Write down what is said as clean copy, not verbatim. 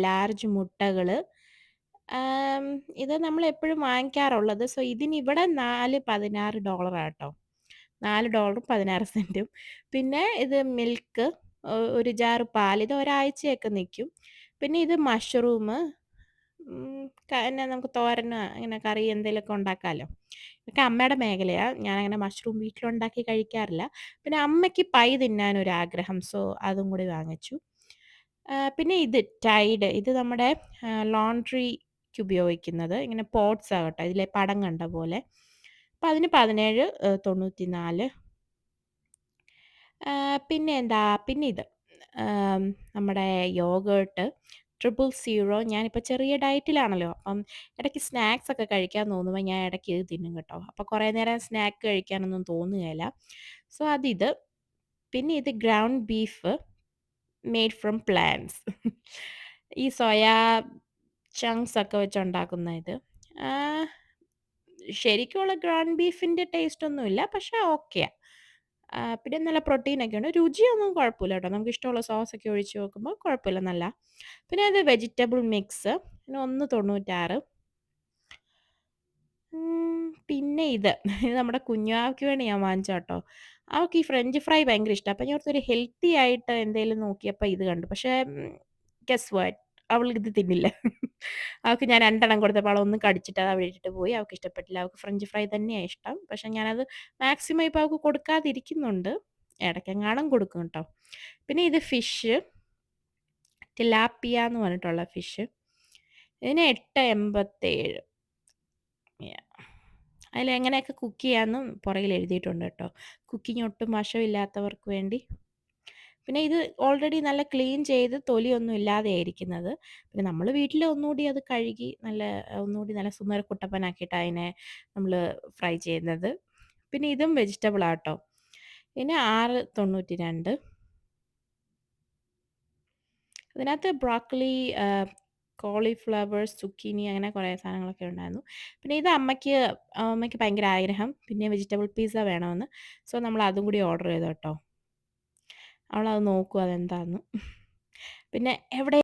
Large മുട്ടകള്. ആം, ഇത് നമ്മളെപ്പോഴും വാങ്ങിക്കാറുള്ളത്. So, ഇതിനിവിടെ $4.16 ആട്ടോ. $4 16 പിന്നെ ഇത് മിൽക്ക്, ഒരു ജാറ് പാല്. ഇത് ഒരാഴ്ചയൊക്കെ നിക്കും. പിന്നെ ഇത് മഷ്റൂമ്, എന്നാ നമുക്ക് തോരനോ ഇങ്ങനെ കറി എന്തേലുമൊക്കെ ഉണ്ടാക്കാലോ. ഇതൊക്കെ അമ്മയുടെ മേഖലയാ. ഞാനങ്ങനെ മഷ്റൂം വീട്ടിലുണ്ടാക്കി കഴിക്കാറില്ല. പിന്നെ അമ്മയ്ക്ക് പൈ തിന്നാനൊരാഗ്രഹം. സോ, അതും കൂടി വാങ്ങിച്ചു. പിന്നെ ഇത് ടൈഡ്. ഇത് നമ്മുടെ ലോണ്ട്രിക്ക് ഉപയോഗിക്കുന്നത്. ഇങ്ങനെ പോട്ട്സാ കേട്ടോ. ഇതിലെ പടം കണ്ട പോലെ. അപ്പം അതിന് 17.94. പിന്നെ എന്താ, പിന്നെ ഇത് നമ്മുടെ യോഗേർട്ട് ട്രിപ്പിൾ സീറോ. ഞാനിപ്പോൾ ചെറിയ ഡയറ്റിലാണല്ലോ. അപ്പം ഇടയ്ക്ക് സ്നാക്സ് ഒക്കെ കഴിക്കാൻ തോന്നുമ്പോൾ ഞാൻ ഇടയ്ക്ക് ഇത് തിന്നും കേട്ടോ. അപ്പോൾ കുറേ നേരം സ്നാക്ക് കഴിക്കാനൊന്നും തോന്നുകയില്ല. സോ, അതിത്. പിന്നെ ഇത് ground beef made from plants. ഈ സോയാ ചങ്ക്സ് ഒക്കെ വെച്ചുണ്ടാക്കുന്ന ഇത്. ആ, ശരിക്കുള്ള ഗ്രൗണ്ട് ബീഫിൻ്റെ ടേസ്റ്റ് ഒന്നുമില്ല, പക്ഷേ ഓക്കെയാ. പിന്നെ നല്ല പ്രോട്ടീനൊക്കെ ഉണ്ട്. രുചിയൊന്നും കുഴപ്പമില്ല കേട്ടോ. നമുക്ക് ഇഷ്ടമുള്ള സോസൊക്കെ ഒഴിച്ച് നോക്കുമ്പോൾ കുഴപ്പമില്ല, നല്ല. പിന്നെ അത് വെജിറ്റബിൾ മിക്സ്. പിന്നെ 1.96. പിന്നെ ഇത് നമ്മുടെ കുഞ്ഞാവയ്ക്ക് വേണ്ടി ഞാൻ വാങ്ങിച്ച കേട്ടോ. അവൾക്ക് ഈ ഫ്രഞ്ച് ഫ്രൈ ഭയങ്കര ഇഷ്ടമാണ്. അപ്പം ഞാൻ ഓർത്തൊരു ഹെൽത്തി ആയിട്ട് എന്തെങ്കിലും നോക്കിയപ്പോൾ ഇത് കണ്ടു. പക്ഷേ ഗസ് വാട്ട്, അവളിത് തിന്നില്ല. അവൾക്ക് ഞാൻ 2 എണ്ണം കൊടുത്തപ്പോൾ അവളൊന്ന് കടിച്ചിട്ട് അത് അവിടെ ഇട്ടിട്ട് പോയി. അവൾക്ക് ഇഷ്ടപ്പെട്ടില്ല. അവൾക്ക് ഫ്രഞ്ച് ഫ്രൈ തന്നെയാണ് ഇഷ്ടം. പക്ഷേ ഞാനത് മാക്സിമം ഇപ്പോൾ അവൾക്ക് കൊടുക്കാതിരിക്കുന്നുണ്ട്. ഇടയ്ക്കെങ്ങാനും കൊടുക്കും കേട്ടോ. പിന്നെ ഇത് ഫിഷ്, ടിലാപ്പിയ എന്ന് പറഞ്ഞിട്ടുള്ള ഫിഷ്. ഇതിന് 8.87. അതിലെങ്ങനെയൊക്കെ കുക്ക് ചെയ്യാമെന്നും പുറകിൽ എഴുതിയിട്ടുണ്ട് കേട്ടോ. കുക്കിംഗ് ഒട്ടും വശമില്ലാത്തവർക്ക് വേണ്ടി. പിന്നെ ഇത് ഓൾറെഡി നല്ല ക്ലീൻ ചെയ്ത് തൊലിയൊന്നും ഇല്ലാതെയാണ് ഇരിക്കുന്നത്. പിന്നെ നമ്മൾ വീട്ടിൽ ഒന്നുകൂടി അത് കഴുകി ഒന്നുകൂടി നല്ല സുന്ദര കുട്ടപ്പനാക്കിയിട്ട് അതിനെ നമ്മൾ ഫ്രൈ ചെയ്യുന്നത്. പിന്നെ ഇതും വെജിറ്റബിൾ ആട്ടോ. പിന്നെ 6.92. അതിനകത്ത് ബ്രോക്കലി, കോളിഫ്ലവർ, സുക്കീനി, അങ്ങനെ കുറേ സാധനങ്ങളൊക്കെ ഉണ്ടായിരുന്നു. പിന്നെ ഇത് അമ്മയ്ക്ക് ഭയങ്കര ആഗ്രഹം. പിന്നെ വെജിറ്റബിൾ പിസ്സ വേണമെന്ന്. സോ, നമ്മൾ അതും കൂടി ഓർഡർ ചെയ്തു കേട്ടോ. അവളത് നോക്കും അതെന്താന്ന്. പിന്നെ എവിടെ